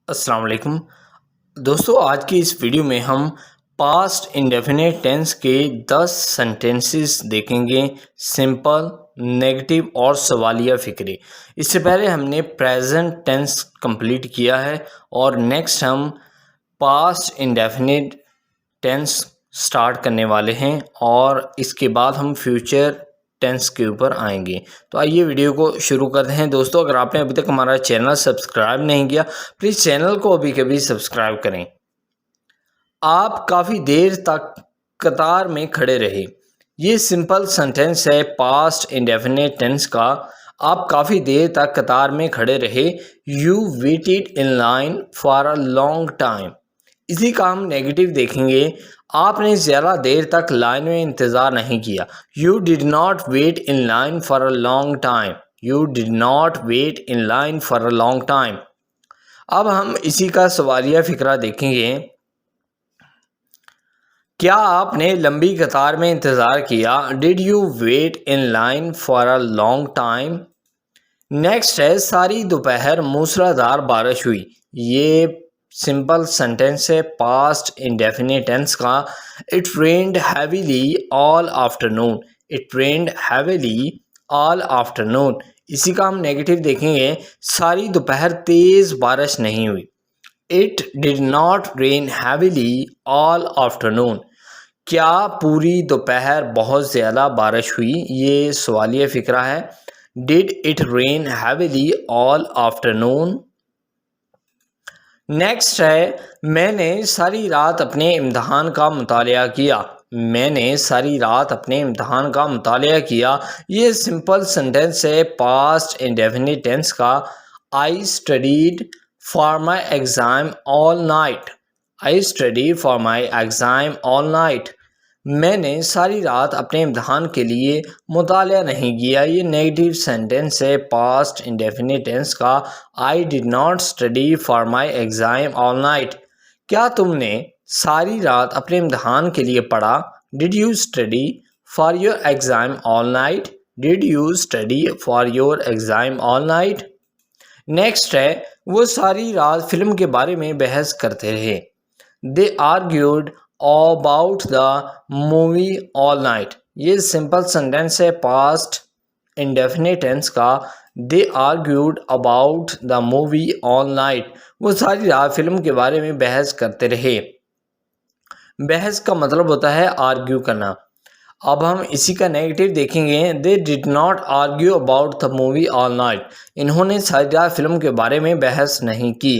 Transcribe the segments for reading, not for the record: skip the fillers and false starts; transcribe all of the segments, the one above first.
अस्सलाम वालेकुम दोस्तों। आज की इस वीडियो में हम पास्ट इंडेफिनिट टेंस के 10 सेंटेंसेस देखेंगे, सिंपल, नेगेटिव और सवालिया फ़िक्रे। इससे पहले हमने प्रेजेंट टेंस कंप्लीट किया है और नेक्स्ट हम पास्ट इंडेफिनिट टेंस स्टार्ट करने वाले हैं और इसके बाद हम फ्यूचर टेंस के ऊपर आएंगे। तो आइए वीडियो को शुरू करते हैं। दोस्तों, अगर आपने अभी तक हमारा चैनल सब्सक्राइब नहीं किया, प्लीज़ चैनल को अभी कभी सब्सक्राइब करें। आप काफ़ी देर तक कतार में खड़े रहे। ये सिंपल सेंटेंस है पास्ट इंडेफिनिट टेंस का। आप काफ़ी देर तक कतार में खड़े रहे। You weighted in line for a long time. इसी का हम नेगेटिव देखेंगे। आपने ज़्यादा देर तक लाइन में इंतज़ार नहीं किया। You did not wait in line for a long time. You did not wait in line for a long time. अब हम इसी का सवालिया फ़िक्रा देखेंगे। क्या आपने लंबी कतार में इंतज़ार किया? Did you wait in line for a long time. Next है सारी दोपहर मूसलाधार बारिश हुई। ये सिंपल सेंटेंस है पास्ट इंडेफिनिट टेंस का। It rained heavily all afternoon. It rained heavily all afternoon. इसी का हम नेगेटिव देखेंगे। सारी दोपहर तेज़ बारिश नहीं हुई। It did not rain heavily all afternoon. क्या पूरी दोपहर बहुत ज़्यादा बारिश हुई? ये सवालिया फ़िक्रा है। Did it rain heavily all afternoon. Next है मैंने सारी रात अपने इम्तहान का मुतालिया किया। मैंने सारी रात अपने इम्तहान का मुतालिया किया। ये सिंपल सेंटेंस है पास्ट इंडेफिनिट टेंस का। I studied for my exam all night. I study for my exam all night. मैंने सारी रात अपने इम्तहान के लिए मुतालिया नहीं किया। ये नेगेटिव सेंटेंस है पास्ट इंडेफिनिट टेंस का। I did not study for my exam all night. क्या तुमने सारी रात अपने इम्तहान के लिए पढ़ा? Did you study for your exam all night. Did you study for your exam all night. Next है वो सारी रात फिल्म के बारे में बहस करते रहे। They argued about the movie all night. ये सिंपल सेंटेंस है पास्ट इंडेफिनिट टेंस का। They argued about the movie all night. वो सारी रात फिल्म के बारे में बहस करते रहे। बहस का मतलब होता है आर्ग्यू करना। अब हम इसी का नेगेटिव देखेंगे। They did not argue about the movie all night. इन्होंने सारी रात फिल्म के बारे में बहस नहीं की।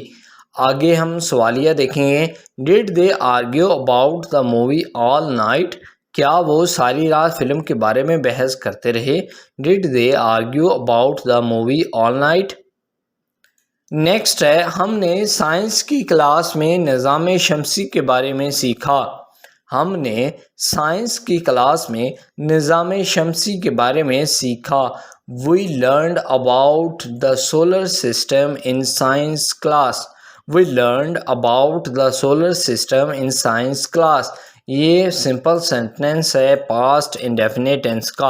आगे हम सवालिया देखेंगे। Did they argue about the movie all night. क्या वो सारी रात फिल्म के बारे में बहस करते रहे? Did they argue about the movie all night. Next है हमने साइंस की क्लास में निज़ाम शमसी के बारे में सीखा। हमने साइंस की क्लास में निज़ाम शमसी के बारे में सीखा। We learned about the solar system in science class. We learned about the solar system in science class. ये सिंपल सेंटेंस है पास्ट इंडेफिनिट टेंस का।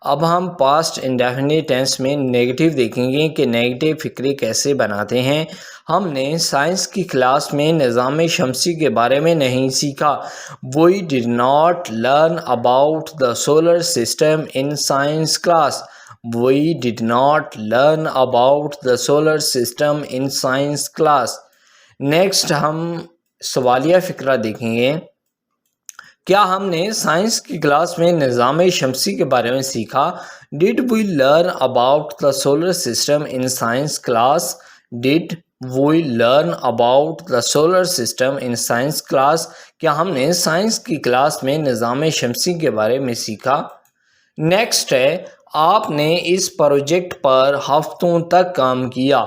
अब हम पास्ट इंडेफिनिट टेंस में नेगेटिव देखेंगे कि नेगेटिव फ़िक्रे कैसे बनाते हैं। हमने साइंस की क्लास में निज़ाम शमसी के बारे में नहीं सीखा। We did not learn about the solar system in science class. We did not learn about the solar system in science class. Next हम सवालिया फ़िक्रा देखेंगे। क्या हमने साइंस की क्लास में निज़ाम शमसी के बारे में सीखा? Did we learn about the solar system in science class. Did we learn about the solar system in science class. क्या हमने साइंस की क्लास में निज़ाम शमसी के बारे में सीखा? नेक्स्ट है आपने इस प्रोजेक्ट पर हफ्तों तक काम किया।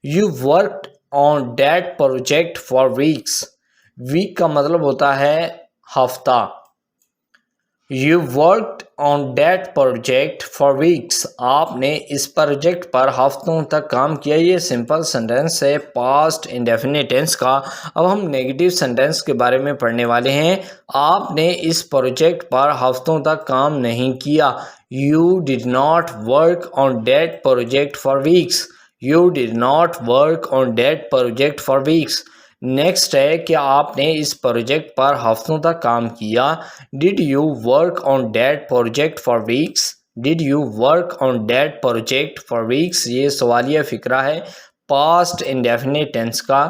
You worked on that project for weeks. Week का मतलब होता है हफ्ता। You worked on that project for weeks. आपने इस प्रोजेक्ट पर हफ्तों तक काम किया। ये सिंपल सेंटेंस है पास्ट इंडेफिनिट टेंस का। अब हम नेगेटिव सेंटेंस के बारे में पढ़ने वाले हैं। आपने इस प्रोजेक्ट पर हफ्तों तक काम नहीं किया। You did not work on that project for weeks. You did not work on that project for weeks. Next है, क्या आपने इस प्रोजेक्ट पर हफ्तों तक काम किया। Did you work on that project for weeks. Did you work on that project for weeks, ये सवालिया फिक्रा है पास्ट इंडेफिनिट टेंस का।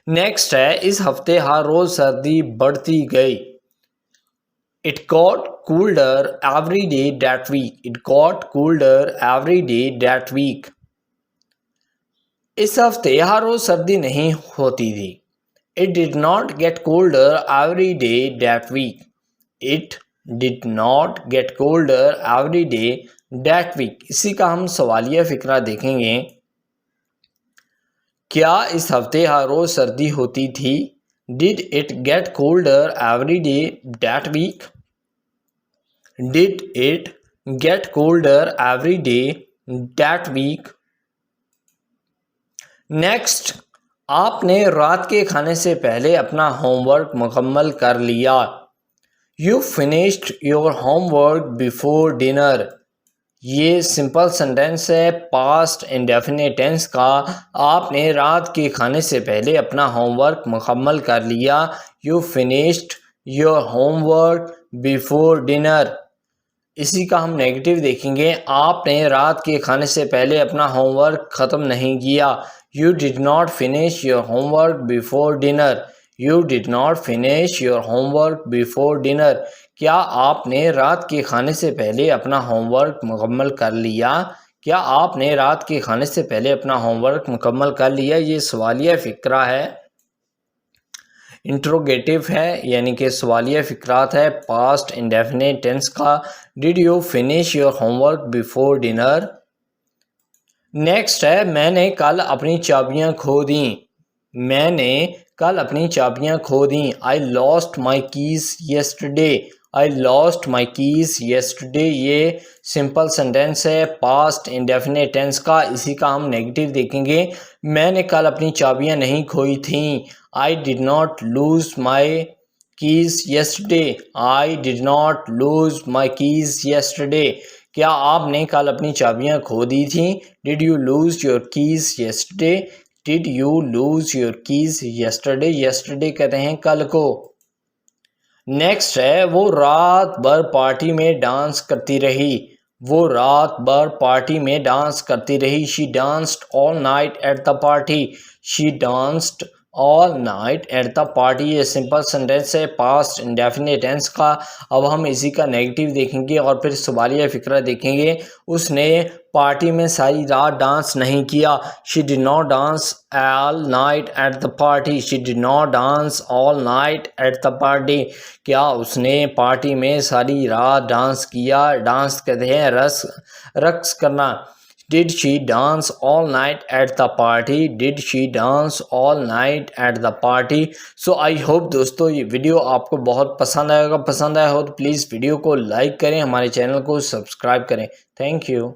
नेक्स्ट है, इस हफ्ते हर रोज सर्दी बढ़ती गई। It got colder every day that week. It got colder every day that week. इस हफ्ते हर रोज सर्दी नहीं होती थी। It did not get colder every day that week. It did not get colder every day that week. इसी का हम सवालिया फिक्रा देखेंगे। क्या इस हफ्ते हर रोज सर्दी होती थी। Did it get colder every day that week. Did it get colder every day that week. Next, आपने रात के खाने से पहले अपना होमवर्क मुकम्मल कर लिया। You finished your homework before dinner. ये सिंपल सेंटेंस है पास्ट इंडेफिनिट टेंस का। आपने रात के खाने से पहले अपना होमवर्क मुकम्मल कर लिया। You finished your homework before dinner. इसी का हम नेगेटिव देखेंगे। आपने रात के खाने से पहले अपना होमवर्क ख़त्म नहीं किया। You did not finish your homework before dinner. You did not finish your homework before dinner. क्या आपने रात के खाने से पहले अपना होमवर्क मुकम्मल कर लिया। क्या आपने रात के खाने से पहले अपना होमवर्क मुकम्मल कर लिया, ये सवालिया फ़िक्रा है, इंट्रोगेटिव है, यानी कि सवालिया फ़िक्रात है पास्ट इंडेफिनिट टेंस का। Did you finish your homework before dinner. Next है, मैंने कल अपनी चाबियां खो दी। मैंने कल अपनी चाबियां खो दी। I lost my keys yesterday. I lost my keys yesterday, ये सिंपल सेंटेंस है पास्ट इंडेफिनिट टेंस का। इसी का हम नेगेटिव देखेंगे। मैंने कल अपनी चाबियां नहीं खोई थी। I did not lose my keys yesterday. I did not lose my keys yesterday. क्या आपने कल अपनी चाबियां खो दी थी। Did you lose your keys yesterday. Did you lose your keys yesterday. Yesterday कहते हैं कल को। नेक्स्ट है, वो रात भर पार्टी में डांस करती रही। वो रात भर पार्टी में डांस करती रही। She danced all night at the party. She danced all night at the party, ये सिंपल सेंटेंस है पास्ट इंडेफिनिट टेंस का। अब हम इसी का नेगेटिव देखेंगे और फिर सवालिया फिक्रा देखेंगे। उसने पार्टी में सारी रात डांस नहीं किया। She did not dance all night at the party. She did not dance all night at the party. क्या उसने पार्टी में सारी रात डांस किया। डांस कहते हैं रक्स करना। Did she dance all night at the party? Did she dance all night at the party? So I hope दोस्तों ये वीडियो आपको बहुत पसंद आएगा। पसंद आया हो तो प्लीज़ वीडियो को लाइक करें, हमारे चैनल को सब्सक्राइब करें। Thank you.